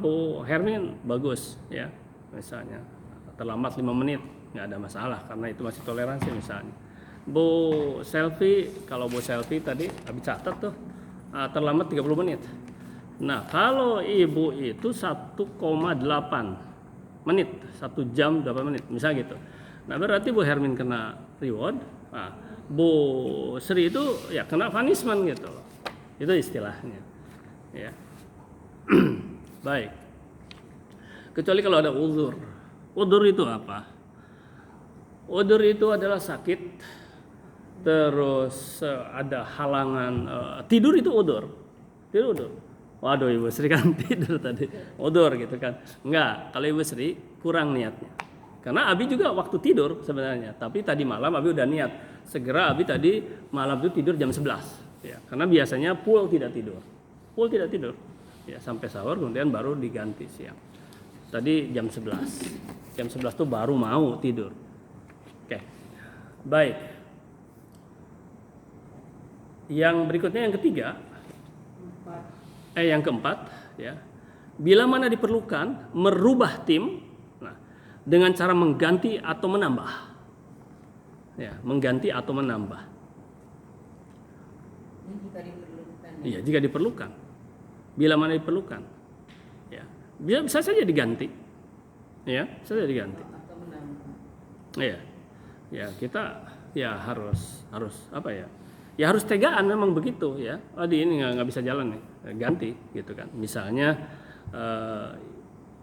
Bu Hermin bagus ya, misalnya terlambat 5 menit nggak ada masalah karena itu masih toleransi misalnya. Bu Selfie, kalau Bu Selfie tadi habis catat tuh terlambat 30 menit. Nah kalau Ibu itu 1,8 menit, 1 jam 8 menit misalnya gitu. Nah berarti Bu Hermin kena reward. Nah, Bu Sri itu ya kena punishment gitu loh. Itu istilahnya. Ya. Baik. Kecuali kalau ada uzur. Uzur itu apa? Uzur itu adalah sakit, terus ada halangan, tidur itu uzur. Tidur. Waduh Ibu Sri kan tidur tadi. Uzur gitu kan. Enggak, kalau Ibu Sri kurang niatnya. Karena Abi juga waktu tidur sebenarnya, tapi tadi malam Abi udah niat segera. Abi tadi malam itu tidur jam 11 ya, karena biasanya full tidak tidur ya, sampai sahur kemudian baru diganti siang. Tadi jam 11 tuh baru mau tidur. Oke. Baik, yang berikutnya yang ketiga, yang keempat ya, bila mana diperlukan merubah tim dengan cara mengganti atau menambah. Ya, mengganti atau menambah. Jika diperlukan. Iya, jika diperlukan. Bila mana diperlukan. Ya, bisa saja diganti. Ya, bisa saja diganti. Atau menambah. Iya. Ya, kita ya harus apa ya? Ya harus tegaan memang begitu ya. Ini nggak bisa jalan nih. Ganti gitu kan. Misalnya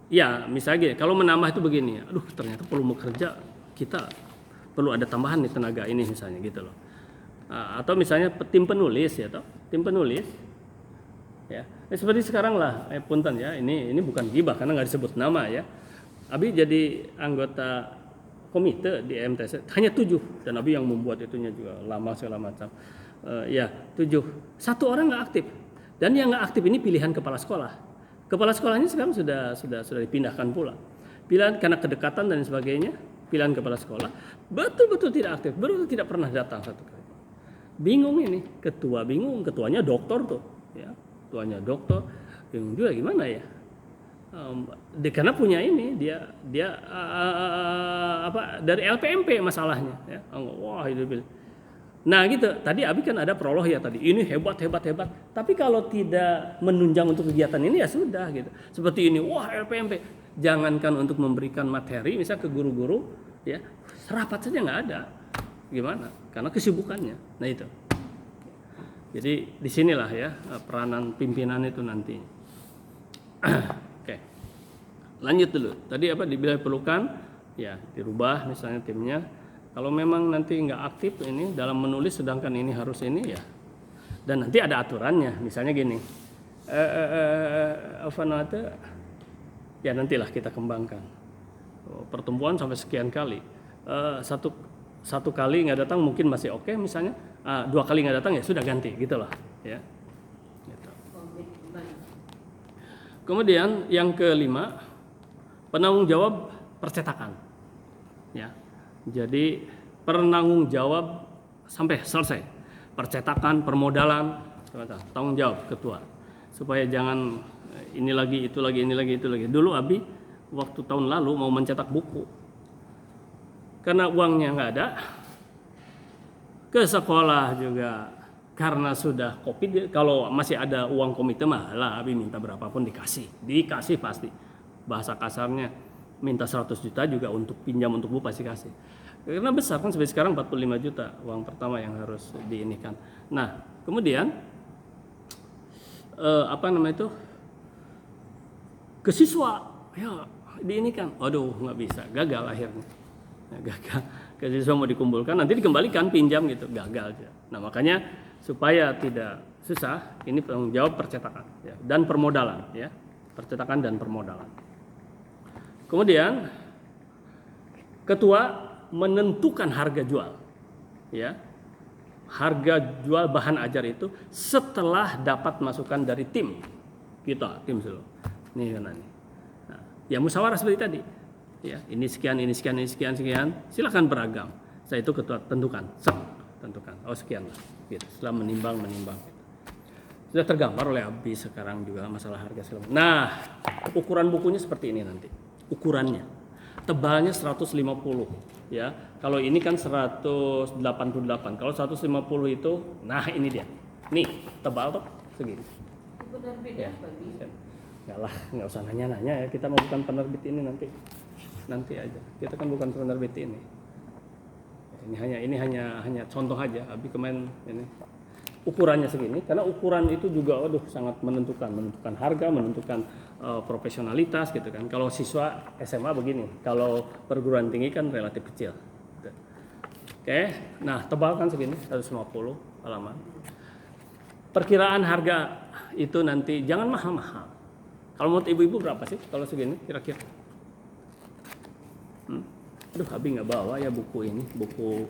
ya misalnya kalau menambah itu begini, aduh ternyata volume kerja kita perlu ada tambahan nih tenaga ini misalnya gitu loh. Atau misalnya tim penulis ya, tim penulis ya. Seperti sekarang lah, punten ya, ini bukan gibah karena nggak disebut nama ya. Abi jadi anggota komite di MTS hanya 7 dan Abi yang membuat itunya juga lama segala macam. Ya 7, 1 orang nggak aktif dan yang nggak aktif ini pilihan kepala sekolah. Kepala sekolahnya sekarang sudah dipindahkan pula. Pilihan karena kedekatan dan sebagainya, pilihan kepala sekolah betul-betul tidak aktif, betul tidak pernah datang satu kali. Bingung ini, bingung, ketuanya doktor tuh, ya, ketuanya doktor, bingung juga gimana ya. Karena punya ini dia dari LPMP masalahnya, ya. Wah itu. Nah gitu, tadi Abi kan ada prolog ya tadi, ini hebat. Tapi kalau tidak menunjang untuk kegiatan ini ya sudah gitu. Seperti ini, wah LPMP, jangankan untuk memberikan materi, misal ke guru-guru, ya serapat saja nggak ada. Gimana? Karena kesibukannya. Nah itu. Jadi disinilah ya peranan pimpinan itu nanti. Oke, lanjut dulu. Tadi apa dibilang perlukan, ya dirubah misalnya timnya. Kalau memang nanti nggak aktif ini dalam menulis, sedangkan ini harus ini ya, dan nanti ada aturannya. Misalnya gini, ya nantilah kita kembangkan. Pertemuan sampai sekian kali, satu kali nggak datang mungkin masih oke, misalnya 2 kali nggak datang ya sudah ganti gitulah ya. Gitu. Kemudian yang kelima, penanggung jawab percetakan. Ya. Jadi penanggung jawab sampai selesai. Percetakan, permodalan, tanggung jawab ketua. Supaya jangan ini lagi, itu lagi, ini lagi, itu lagi. Dulu Abi waktu tahun lalu mau mencetak buku. Karena uangnya nggak ada. Ke sekolah juga karena sudah Covid, kalau masih ada uang komite malah Abi minta berapapun dikasih pasti. Bahasa kasarnya minta 100 juta juga untuk pinjam untuk buku pasti kasih. Karena besar kan, sampai sekarang 45 juta uang pertama yang harus diinikan. Nah kemudian ke siswa ya diinikan, aduh nggak bisa, gagal akhirnya. Nah, gagal. Ke siswa mau dikumpulkan, nanti dikembalikan pinjam gitu, gagal. Nah makanya supaya tidak susah, ini tanggung jawab percetakan ya, dan permodalan ya, percetakan dan permodalan. Kemudian ketua menentukan harga jual ya, harga jual bahan ajar itu setelah dapat masukan dari tim kita, tim dulu. Nih kan ini. Nah, ya musyawarah seperti tadi. Ya, ini sekian, ini sekian, ini sekian, sekian. Silakan beragam. Setelah itu ketua tentukan, tentukan. Oh sekian lah. Gitu. Setelah menimbang. Sudah tergambar oleh Abi sekarang juga masalah harga segala. Nah, ukuran bukunya seperti ini nanti. Ukurannya. Tebalnya 150 ya. Kalau ini kan 188. Kalau 150 itu, nah ini dia. Nih, tebal tuh segini. Penerbit Ya. apa? Enggak lah, nggak usah nanya ya. Kita mau bukan penerbit ini nanti aja. Kita kan bukan penerbit ini. Ini hanya contoh aja. Abi kemarin ini ukurannya segini karena ukuran itu juga sangat menentukan harga, menentukan profesionalitas gitu kan. Kalau siswa SMA begini, kalau perguruan tinggi kan relatif kecil. Oke. Nah, tebal kan segini 150 halaman. Perkiraan harga itu nanti jangan mahal-mahal. Kalau menurut ibu-ibu berapa sih kalau segini kira-kira? Aduh, Abi nggak bawa ya buku ini, buku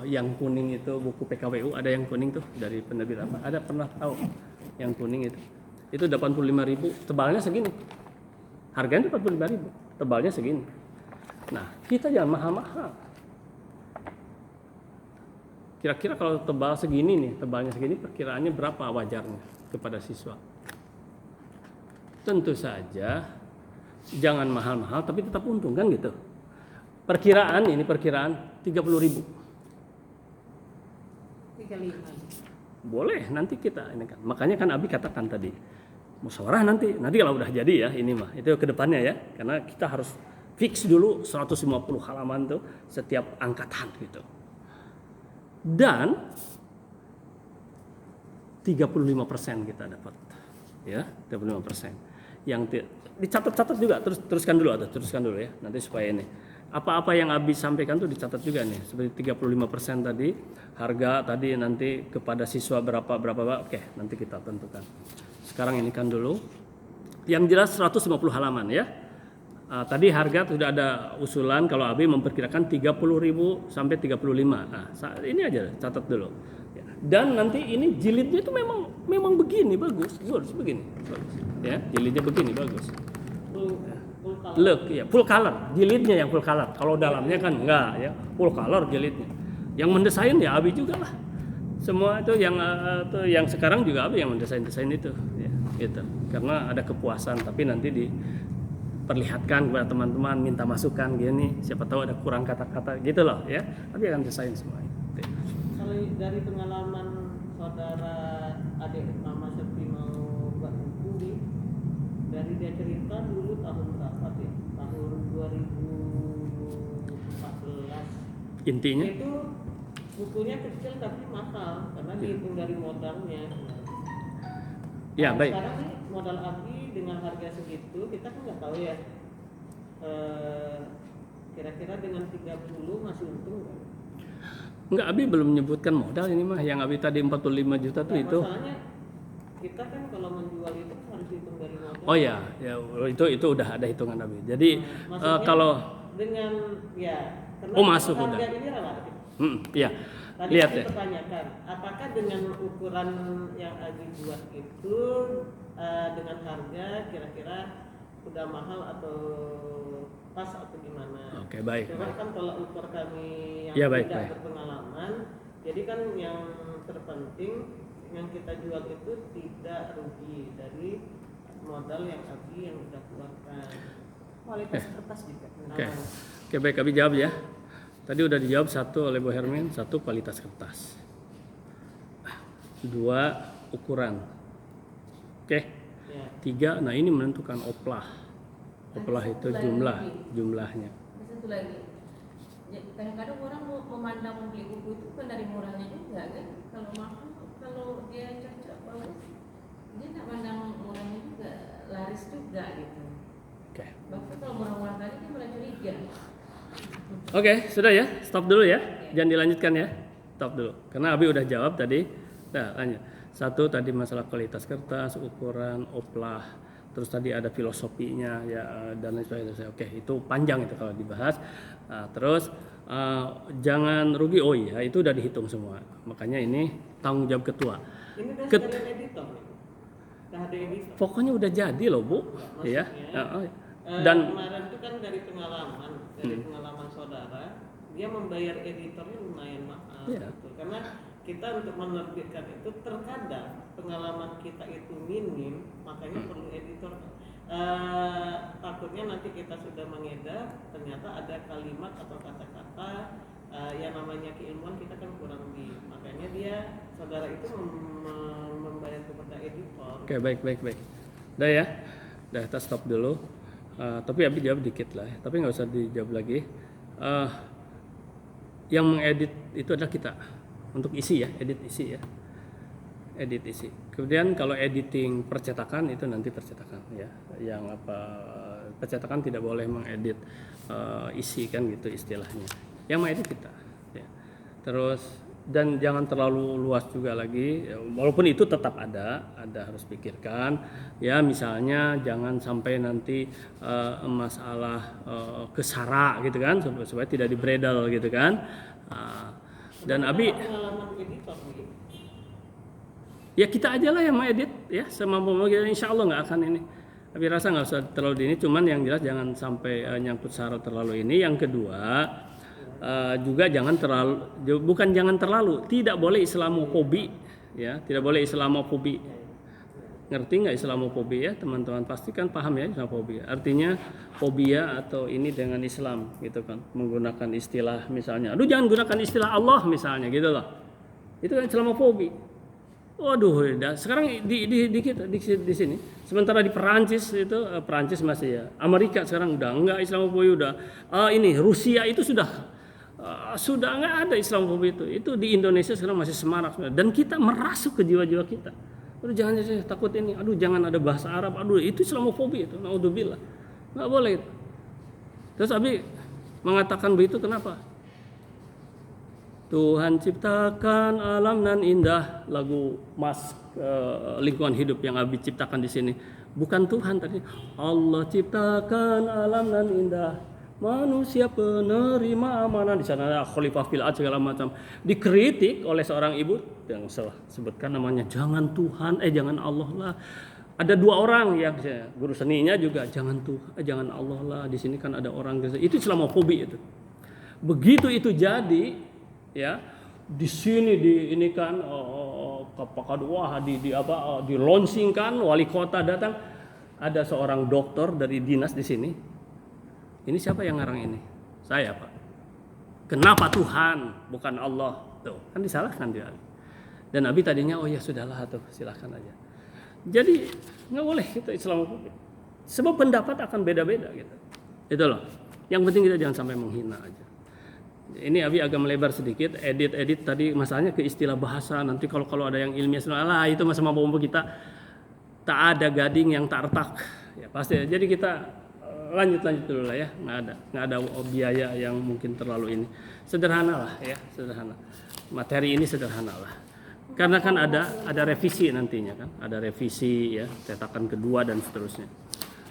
yang kuning itu, buku PKWU ada yang kuning tuh dari penerbit apa? Ada pernah tahu yang kuning itu? Itu 85.000, tebalnya segini. Harganya 45.000, tebalnya segini. Nah, kita jangan mahal-mahal. Kira-kira kalau tebal segini nih, tebalnya segini, perkiraannya berapa wajarnya kepada siswa? Tentu saja jangan mahal-mahal tapi tetap untung kan gitu. Perkiraan 30.000. 35. Boleh nanti kita ini kan. Makanya kan Abi katakan tadi musyawarah nanti kalau udah jadi ya ini mah itu kedepannya ya, karena kita harus fix dulu 150 halaman tuh setiap angkatan gitu. Dan 35% kita dapat ya, 35%. Yang dicatat juga, teruskan dulu ya nanti supaya ini apa-apa yang Abi sampaikan tuh dicatat juga nih, seperti 35% tadi harga tadi nanti kepada siswa berapa oke nanti kita tentukan. Sekarang ini kan dulu yang jelas 150 halaman ya. Tadi harga sudah ada usulan kalau Abi memperkirakan 30.000 sampai 35. Nah, ini aja catat dulu. Dan nanti ini jilidnya itu memang begini bagus begini. Bagus. Ya, jilidnya begini bagus. Look ya, full color. Jilidnya yang full color. Kalau dalamnya kan enggak ya, full color jilidnya. Yang mendesain ya Abi juga lah. Semua itu yang sekarang juga Abi yang mendesain itu ya, gitu. Karena ada kepuasan tapi nanti perlihatkan kepada teman-teman, minta masukan gini, siapa tahu ada kurang kata-kata gitu loh ya. Tapi akan desain semua. Kalau dari pengalaman saudara adik Mama Sepi mau buat buku nih, dari dia cerita dulu tahun berapa sih? Tahun 2014. Intinya Itu bukunya kecil tapi mahal karena dihitung dari modalnya. ya baik. Sekarang nih modal Abi dengan harga segitu kita kan nggak tahu ya. Kira-kira dengan 30 masih untung nggak? Enggak, Abi belum menyebutkan modal ini mah. Yang Abi tadi 45 juta tuh itu. Masalahnya kita kan kalau menjual itu harus hitung dari modal. Oh ya itu udah ada hitungan Abi. Jadi kalau dengan ya masuk harga udah. ini relatif. Iya. Tadi Lihat saya ya. pertanyakan, apakah dengan ukuran yang Abi buat itu dengan harga kira-kira udah mahal atau pas atau gimana? Oke, baik. Cuma kan kalau ukur kami yang Ya, baik, tidak baik. berpengalaman, jadi kan yang terpenting yang kita jual itu tidak rugi dari modal yang Abi yang udah keluarkan. Kualitas kertas juga. Oke, baik Abi jawab ya. Tadi udah dijawab satu oleh Bu Hermin, satu kualitas kertas. Dua ukuran. Oke. Ya. Tiga, nah ini menentukan oplah. Oplah itu jumlahnya. Satu lagi. Ya, kadang-kadang orang memandang membeli buku itu bukan dari murahnya juga kan. Kalau mahal, kalau dia cocok bagus, dia nggak pandang murahnya juga, laris juga gitu. Oke. Bahkan kalau murah-murah tadi dia malah Oke, sudah ya, stop dulu ya, jangan dilanjutkan ya, stop dulu. Karena Abi udah jawab tadi. Nah, lanjut. Satu tadi masalah kualitas kertas, ukuran, oplah, terus tadi ada filosofinya ya dan lain sebagainya. Oke, itu panjang itu kalau dibahas. Nah, terus jangan rugi. Oh iya, itu udah dihitung semua. Makanya ini tanggung jawab ketua. Ini udah Ket- ada editor nih. Udah ada editor. Pokoknya udah jadi loh Bu, ya. Maksudnya, Dan kemarin itu kan dari pengalaman saudara, dia membayar editornya lumayan mahal Iya. gitu. Karena kita untuk menerbitkan itu terkadang pengalaman kita itu minim, makanya perlu editor. Takutnya nanti kita sudah mengedar, ternyata ada kalimat atau kata-kata yang namanya keilmuan kita kan kurang lebih, makanya dia saudara itu membayar kepada editor. Oke, baik. Udah ya, udah kita stop dulu. Tapi Abi jawab dikit lah, tapi nggak usah dijawab lagi. Yang mengedit itu adalah kita untuk isi ya, edit isi. Kemudian kalau editing percetakan itu nanti percetakan ya, yang percetakan tidak boleh mengedit isi kan gitu istilahnya. Yang mengedit kita. Ya. Terus dan jangan terlalu luas juga lagi, walaupun itu tetap ada harus pikirkan ya, misalnya jangan sampai nanti masalah kesara gitu kan, supaya tidak dibredel gitu kan. Dan Abi Pengalaman editor nih. ya kita aja lah yang mengedit ya, semampu kita, insya Allah nggak akan ini. Abi rasa nggak usah terlalu ini, cuman yang jelas jangan sampai nyangkut sara terlalu ini. Yang kedua juga jangan terlalu, tidak boleh Islamofobi ya, tidak boleh Islamofobi. Ngerti nggak Islamofobi ya teman-teman, pasti kan paham ya Islamofobi. Artinya fobia atau ini dengan Islam gitu kan, menggunakan istilah misalnya, aduh jangan gunakan istilah Allah misalnya gitu loh, itu kan Islamofobi. Waduh, sekarang di sini, sementara di Perancis itu Perancis masih ya, Amerika sekarang udah enggak Islamofobi, udah ini Rusia itu sudah nggak ada Islamofobi itu di Indonesia sekarang masih semarak dan kita merasuk ke jiwa-jiwa kita. Aduh jangan takut ini, aduh jangan ada bahasa Arab, aduh itu Islamofobi itu, naudzubillah, nggak boleh itu. Terus Abi mengatakan begitu kenapa? Tuhan ciptakan alam nan indah, lagu Mas lingkungan hidup yang Abi ciptakan di sini. Bukan Tuhan tadi. Allah ciptakan alam nan indah, manusia penerima amanah. Di sana ada khalifah fil ard segala macam. Dikritik oleh seorang ibu yang sebutkan namanya, jangan Tuhan, jangan Allah lah. Ada dua orang ya, guru seninya juga jangan Tuhan, jangan Allah lah. Di sini kan ada orang itu Islamofobi itu. Begitu itu jadi ya, di sini ini kan di launchingkan, wali kota datang, ada seorang dokter dari dinas di sini. Ini siapa yang ngarang ini? Saya, Pak. Kenapa Tuhan bukan Allah? Tuh, kan disalahkan dia. Dan Abi tadinya oh ya sudahlah tuh, silahkan aja. Jadi nggak boleh kita Islamofobi. Sebab pendapat akan beda-beda gitu. Itu loh. Yang penting kita jangan sampai menghina aja. Ini Abi agak melebar sedikit, edit tadi masalahnya ke istilah bahasa. Nanti kalau ada yang ilmiah lah itu masa mampu kita tak ada gading yang tak retak. Ya pasti. Jadi kita lanjut dulu lah ya. Nggak ada biaya yang mungkin terlalu ini. Sederhana lah ya, sederhana. Materi ini sederhana lah. Karena kan ada revisi nantinya kan, ada revisi ya, cetakan kedua dan seterusnya.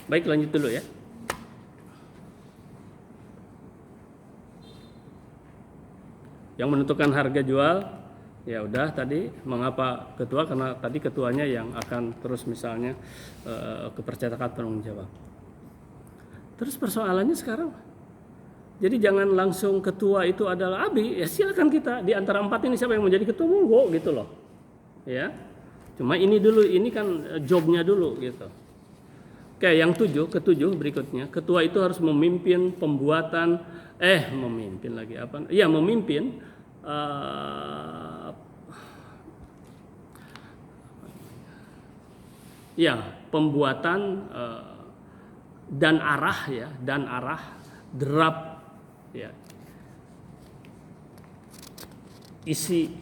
Baik, lanjut dulu ya. Yang menentukan harga jual ya udah tadi, mengapa ketua, karena tadi ketuanya yang akan terus misalnya ke percetakan penanggung jawab. Terus persoalannya sekarang, jadi jangan langsung ketua itu adalah Abi, ya silakan kita di antara empat ini siapa yang mau jadi ketua monggo gitu loh, ya. Cuma ini dulu, ini kan jobnya dulu gitu. Oke, yang ketujuh berikutnya, ketua itu harus memimpin pembuatan, memimpin lagi apa? Iya memimpin pembuatan dan arah draft ya isi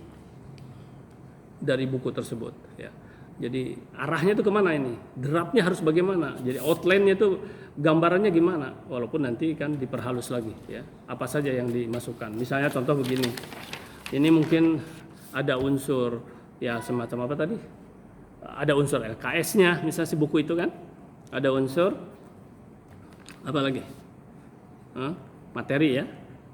dari buku tersebut ya. Jadi arahnya itu kemana ini? Draftnya harus bagaimana? Jadi outline-nya itu gambarannya gimana, walaupun nanti kan diperhalus lagi ya, apa saja yang dimasukkan. Misalnya contoh begini, ini mungkin ada unsur ya semacam apa tadi, ada unsur LKS-nya misalnya si buku itu kan, ada unsur apa lagi, materi ya,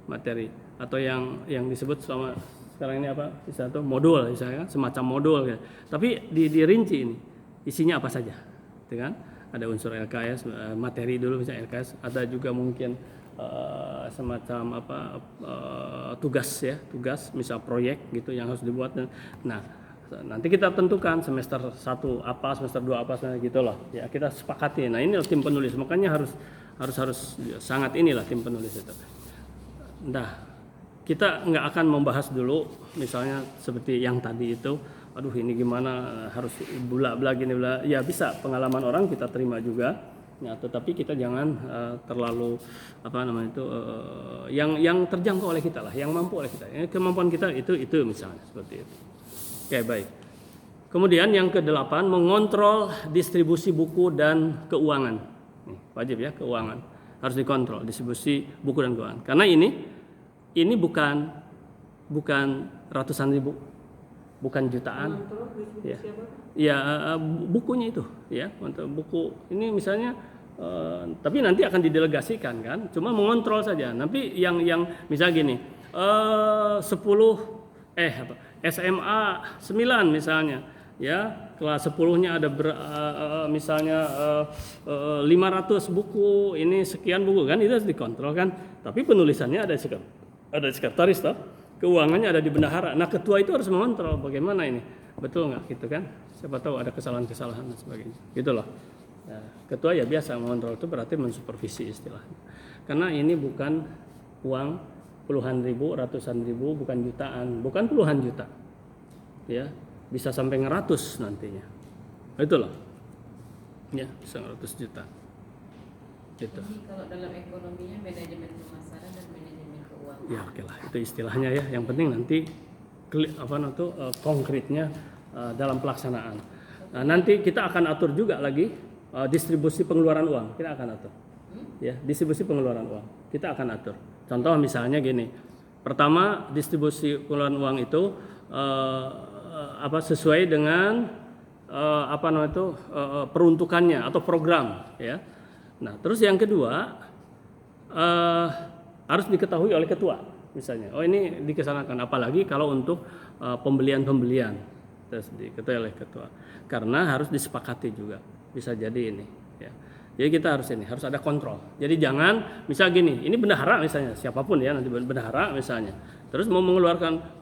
materi, atau yang disebut sama sekarang ini apa, misalnya tuh modul misalnya, semacam modul ya. Tapi dirinci ini isinya apa saja, gitu kan? Ada unsur LKS, materi dulu misalnya LKS, ada juga mungkin semacam apa, tugas ya, tugas misal proyek gitu yang harus dibuat. Nah, nanti kita tentukan semester 1 apa, semester 2 apa, gitu loh ya, kita sepakati. Nah, ini tim penulis, makanya harus sangat inilah tim penulis itu. Nah, kita nggak akan membahas dulu misalnya seperti yang tadi itu, aduh ini gimana, harus bla gini bla, ya bisa pengalaman orang kita terima juga ya, tetapi kita jangan terlalu apa namanya itu yang terjangkau oleh kita lah, yang mampu oleh kita, kemampuan kita itu misalnya seperti itu. Oke, baik. Kemudian yang ke-8, mengontrol distribusi buku dan keuangan. Nih, wajib ya, keuangan harus dikontrol, distribusi buku dan keuangan, karena ini bukan ratusan ribu, bukan jutaan ya, bukunya itu ya, untuk buku ini misalnya, tapi nanti akan didelegasikan kan, cuma mengontrol saja. Nanti yang misalnya gini, 10 SMA 9 misalnya ya, kelas 10-nya ada misalnya 500 buku, ini sekian buku kan, itu harus dikontrol kan. Tapi penulisannya ada sekretaris toh, keuangannya ada di bendahara. Nah, ketua itu harus mengontrol bagaimana ini, betul nggak gitu kan? Siapa tahu ada kesalahan dan sebagainya, gitu loh. Nah, ketua ya biasa mengontrol, itu berarti mensupervisi istilahnya. Karena ini bukan uang puluhan ribu, ratusan ribu, bukan jutaan, bukan puluhan juta, ya bisa sampai ngeratus nantinya, itu loh, ya bisa ngeratus juta. Gitu. Jadi kalau dalam ekonominya manajemen pemasaran dan manajemen keuangan. Ya oke lah, itu istilahnya ya. Yang penting nanti konkretnya dalam pelaksanaan. Nah, nanti kita akan atur juga lagi distribusi pengeluaran uang. Kita akan atur. Ya, distribusi pengeluaran uang. Kita akan atur. Contoh misalnya gini. Pertama, distribusi pengeluaran uang itu sesuai dengan peruntukannya atau program ya. Nah, terus yang kedua harus diketahui oleh ketua, misalnya, oh ini dikesanakan, apalagi kalau untuk pembelian terus diketahui oleh ketua, karena harus disepakati juga, bisa jadi ini, ya. Jadi kita harus ada kontrol. Jadi jangan, misal gini, ini bendahara misalnya, siapapun ya nanti bendahara misalnya, terus mau mengeluarkan